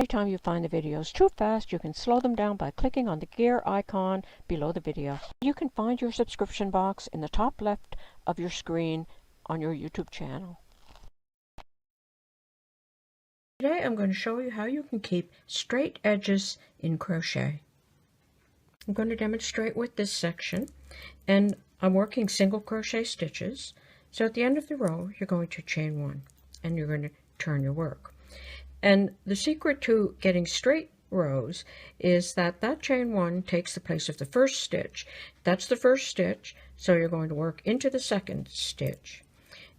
Anytime you find the videos too fast, you can slow them down by clicking on the gear icon below the video. You can find your subscription box in the top left of your screen on your YouTube channel. Today I'm going to show you how you can keep straight edges in crochet. I'm going to demonstrate with this section, and I'm working single crochet stitches. So at the end of the row you're going to chain one and you're going to turn your work. And the secret to getting straight rows is that chain one takes the place of the first stitch. That's the first stitch, so you're going to work into the second stitch.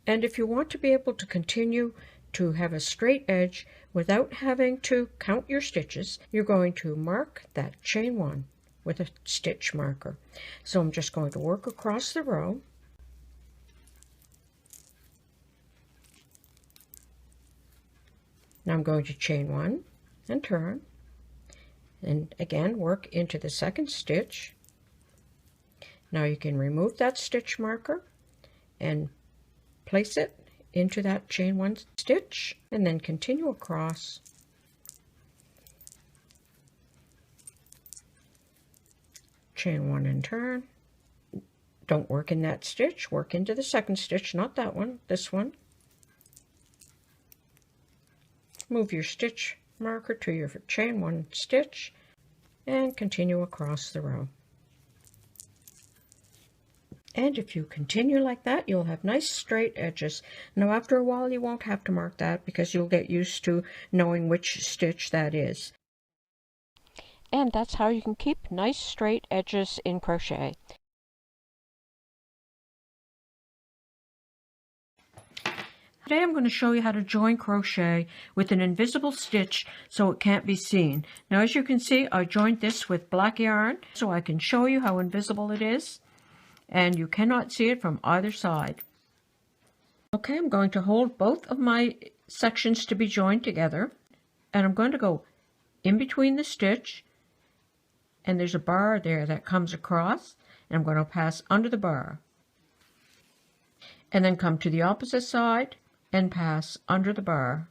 And if you want to be able to continue to have a straight edge without having to count your stitches, you're going to mark that chain one with a stitch marker. So I'm just going to work across the row. Now I'm going to chain one and turn, and again work into the second stitch. Now you can remove that stitch marker and place it into that chain one stitch, and then continue across. Chain one and turn. Don't work in that stitch, work into the second stitch, not that one, this one. Move your stitch marker to your chain one stitch and continue across the row. And if you continue like that, you'll have nice straight edges. Now after a while you won't have to mark that because you'll get used to knowing which stitch that is. And that's how you can keep nice straight edges in crochet. Today I'm going to show you how to join crochet with an invisible stitch so it can't be seen. Now as you can see, I joined this with black yarn so I can show you how invisible it is, and you cannot see it from either side. Okay, I'm going to hold both of my sections to be joined together, and I'm going to go in between the stitch, and there's a bar there that comes across, and I'm going to pass under the bar, and then come to the opposite side and pass under the bar.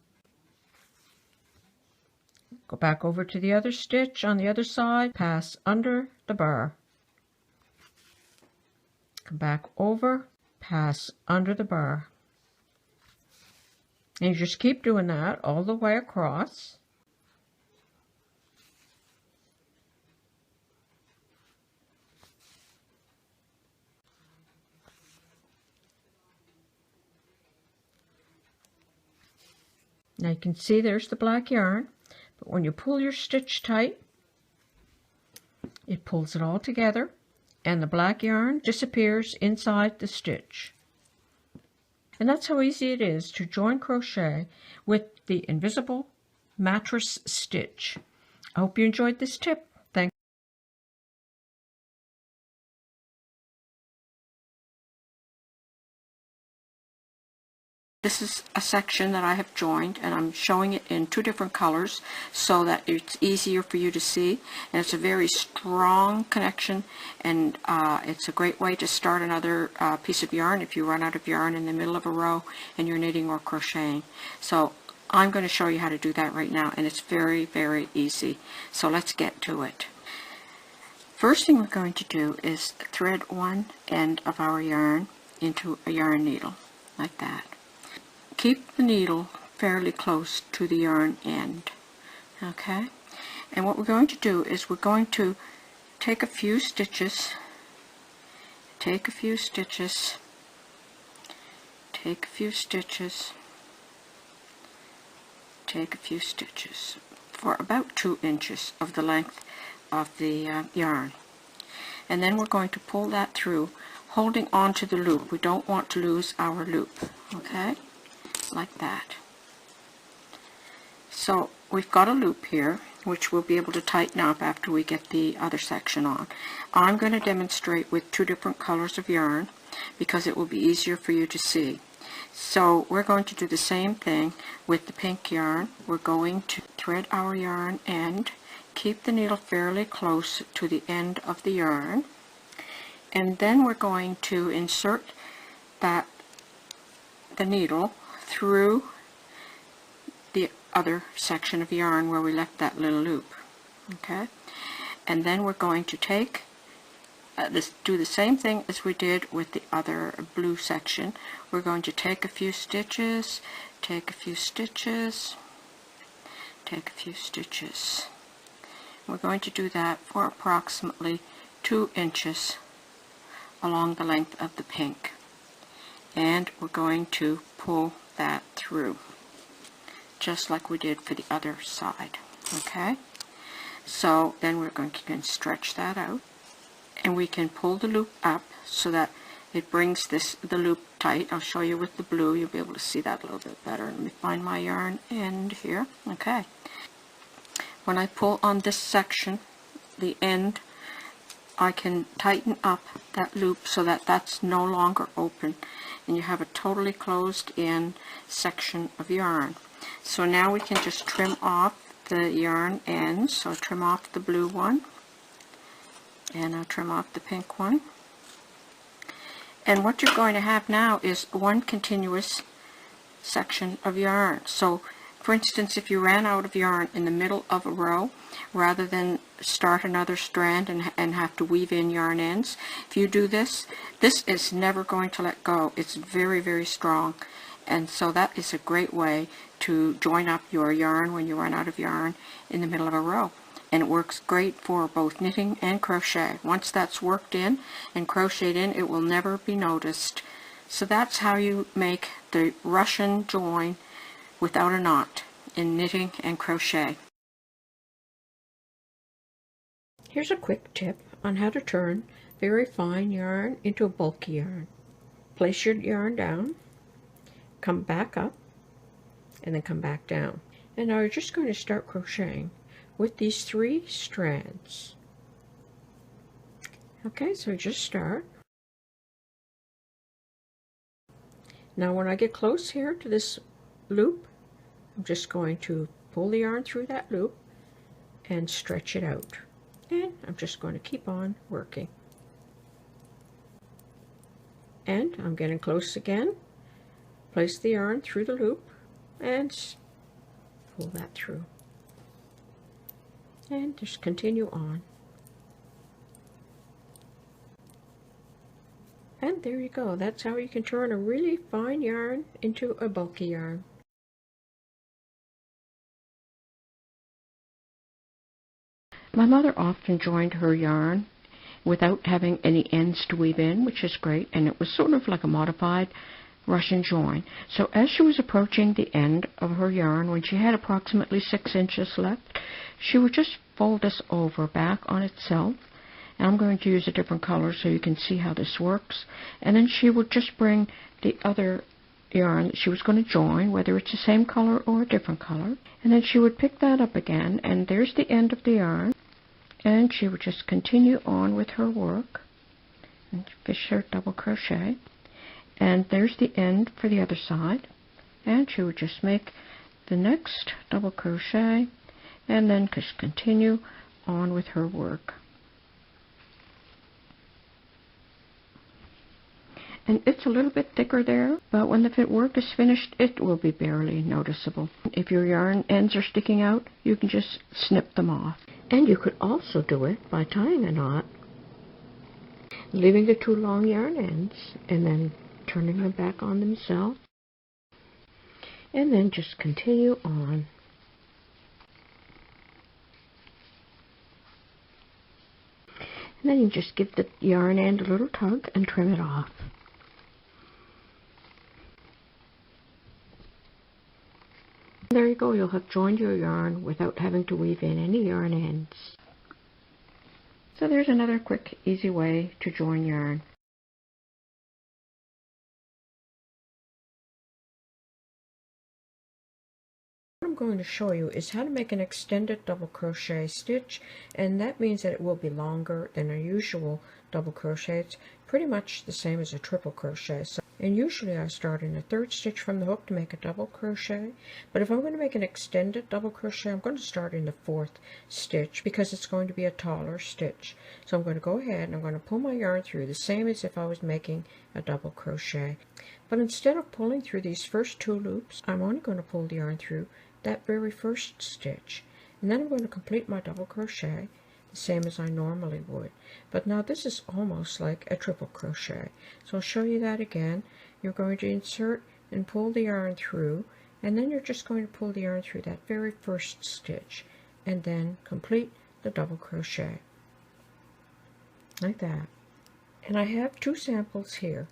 Go back over to the other stitch on the other side, pass under the bar. Come back over, pass under the bar. And you just keep doing that all the way across. Now you can see there's the black yarn, but when you pull your stitch tight, it pulls it all together and the black yarn disappears inside the stitch. And that's how easy it is to join crochet with the invisible mattress stitch. I hope you enjoyed this tip. Thanks. This is a section that I have joined, and I'm showing it in two different colors so that it's easier for you to see, and it's a very strong connection, and it's a great way to start another piece of yarn if you run out of yarn in the middle of a row and you're knitting or crocheting. So I'm going to show you how to do that right now, and it's very, very easy. So let's get to it. First thing we're going to do is thread one end of our yarn into a yarn needle like that. Keep the needle fairly close to the yarn end, okay? And what we're going to do is we're going to take a few stitches, take a few stitches, take a few stitches, take a few stitches for about 2 inches of the length of the yarn. And then we're going to pull that through, holding on to the loop. We don't want to lose our loop, okay? Like that. So we've got a loop here which we'll be able to tighten up after we get the other section on. I'm going to demonstrate with two different colors of yarn because it will be easier for you to see. So we're going to do the same thing with the pink yarn. We're going to thread our yarn end, keep the needle fairly close to the end of the yarn, and then we're going to insert the needle through the other section of yarn where we left that little loop. Okay, and then we're going to take do the same thing as we did with the other blue section. We're going to take a few stitches, take a few stitches, take a few stitches. We're going to do that for approximately 2 inches along the length of the pink, and we're going to pull that through just like we did for the other side. Okay, so then we're going to stretch that out, and we can pull the loop up so that it brings the loop tight. I'll show you with the blue, you'll be able to see that a little bit better. Let me find my yarn end here. Okay, when I pull on this section, the end, I can tighten up that loop so that that's no longer open, and you have a totally closed in section of yarn. So now we can just trim off the yarn ends. So I'll trim off the blue one, and I'll trim off the pink one. And what you're going to have now is one continuous section of yarn. So for instance, if you ran out of yarn in the middle of a row, rather than start another strand and have to weave in yarn ends, if you do this, this is never going to let go. It's very, very strong. And so that is a great way to join up your yarn when you run out of yarn in the middle of a row. And it works great for both knitting and crochet. Once that's worked in and crocheted in, it will never be noticed. So that's how you make the Russian join without a knot in knitting and crochet. Here's a quick tip on how to turn very fine yarn into a bulky yarn. Place your yarn down, come back up, and then come back down. And now you're just going to start crocheting with these 3 strands. Okay, so just start. Now when I get close here to this loop, I'm just going to pull the yarn through that loop and stretch it out. And I'm just going to keep on working. And I'm getting close again. Place the yarn through the loop and pull that through. And just continue on. And there you go. That's how you can turn a really fine yarn into a bulky yarn. My mother often joined her yarn without having any ends to weave in, which is great, and it was sort of like a modified Russian join. So as she was approaching the end of her yarn, when she had approximately 6 inches left, she would just fold this over back on itself. And I'm going to use a different color so you can see how this works. And then she would just bring the other yarn that she was going to join, whether it's the same color or a different color, and then she would pick that up again, and there's the end of the yarn, and she would just continue on with her work and fish her double crochet, and there's the end for the other side, and she would just make the next double crochet and then just continue on with her work. And it's a little bit thicker there, but when the work is finished, it will be barely noticeable. If your yarn ends are sticking out, you can just snip them off. And you could also do it by tying a knot, leaving the 2 long yarn ends, and then turning them back on themselves, and then just continue on. And then you just give the yarn end a little tug and trim it off. There you go, you'll have joined your yarn without having to weave in any yarn ends. So there's another quick, easy way to join yarn. What I'm going to show you is how to make an extended double crochet stitch, and that means that it will be longer than a usual double crochet. It's pretty much the same as a triple crochet. And usually I start in the 3rd stitch from the hook to make a double crochet, but if I'm going to make an extended double crochet, I'm going to start in the 4th stitch because it's going to be a taller stitch. So I'm going to go ahead and I'm going to pull my yarn through the same as if I was making a double crochet. But instead of pulling through these first 2 loops, I'm only going to pull the yarn through that very first stitch. And then I'm going to complete my double crochet the same as I normally would. But now this is almost like a triple crochet. So I'll show you that again. You're going to insert and pull the yarn through, and then you're just going to pull the yarn through that very first stitch and then complete the double crochet like that. And I have 2 samples here,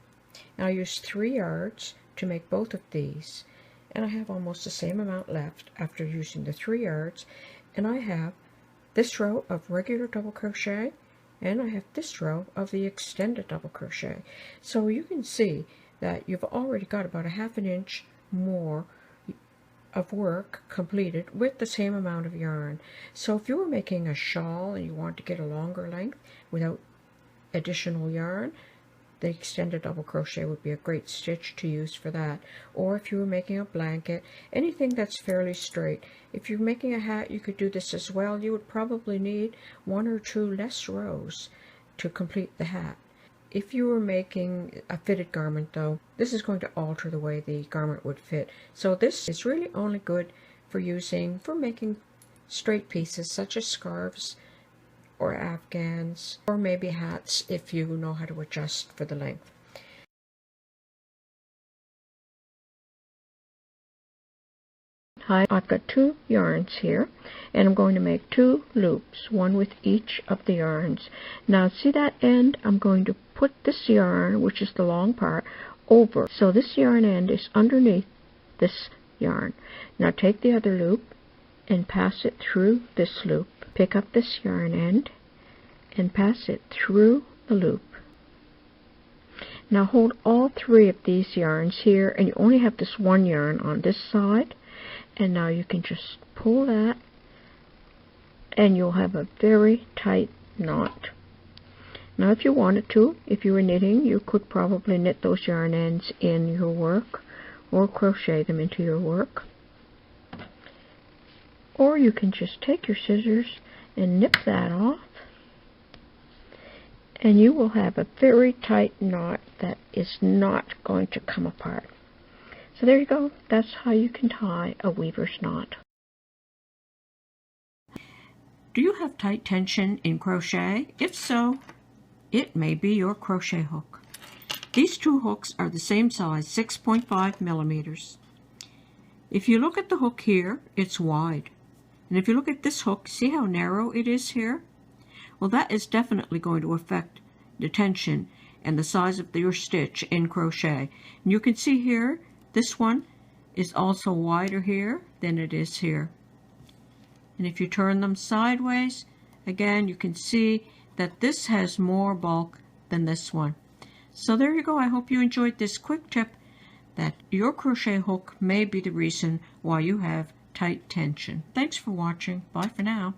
and I used 3 yards to make both of these, and I have almost the same amount left after using the 3 yards. And I have this row of regular double crochet, and I have this row of the extended double crochet. So you can see that you've already got about a ½ inch more of work completed with the same amount of yarn. So if you were making a shawl and you want to get a longer length without additional yarn, the extended double crochet would be a great stitch to use for that. Or if you were making a blanket, anything that's fairly straight. If you're making a hat, you could do this as well. You would probably need 1 or 2 less rows to complete the hat. If you were making a fitted garment, though, this is going to alter the way the garment would fit. So this is really only good for making straight pieces such as scarves or afghans, or maybe hats if you know how to adjust for the length. I've got 2 yarns here, and I'm going to make 2 loops, one with each of the yarns. Now see that end? I'm going to put this yarn, which is the long part, over. So this yarn end is underneath this yarn. Now take the other loop and pass it through this loop. Pick up this yarn end and pass it through the loop. Now hold all 3 of these yarns here, and you only have this 1 yarn on this side. And now you can just pull that, and you'll have a very tight knot. Now if you wanted to, if you were knitting, you could probably knit those yarn ends in your work, or crochet them into your work. Or you can just take your scissors and nip that off, and you will have a very tight knot that is not going to come apart. So there you go. That's how you can tie a weaver's knot. Do you have tight tension in crochet? If so, it may be your crochet hook. These 2 hooks are the same size, 6.5 millimeters. If you look at the hook here, it's wide. And if you look at this hook, see how narrow it is here? Well, that is definitely going to affect the tension and the size of your stitch in crochet. And you can see here, this one is also wider here than it is here. And if you turn them sideways, again, you can see that this has more bulk than this one. So there you go. I hope you enjoyed this quick tip that your crochet hook may be the reason why you have tight tension. Thanks for watching. Bye for now.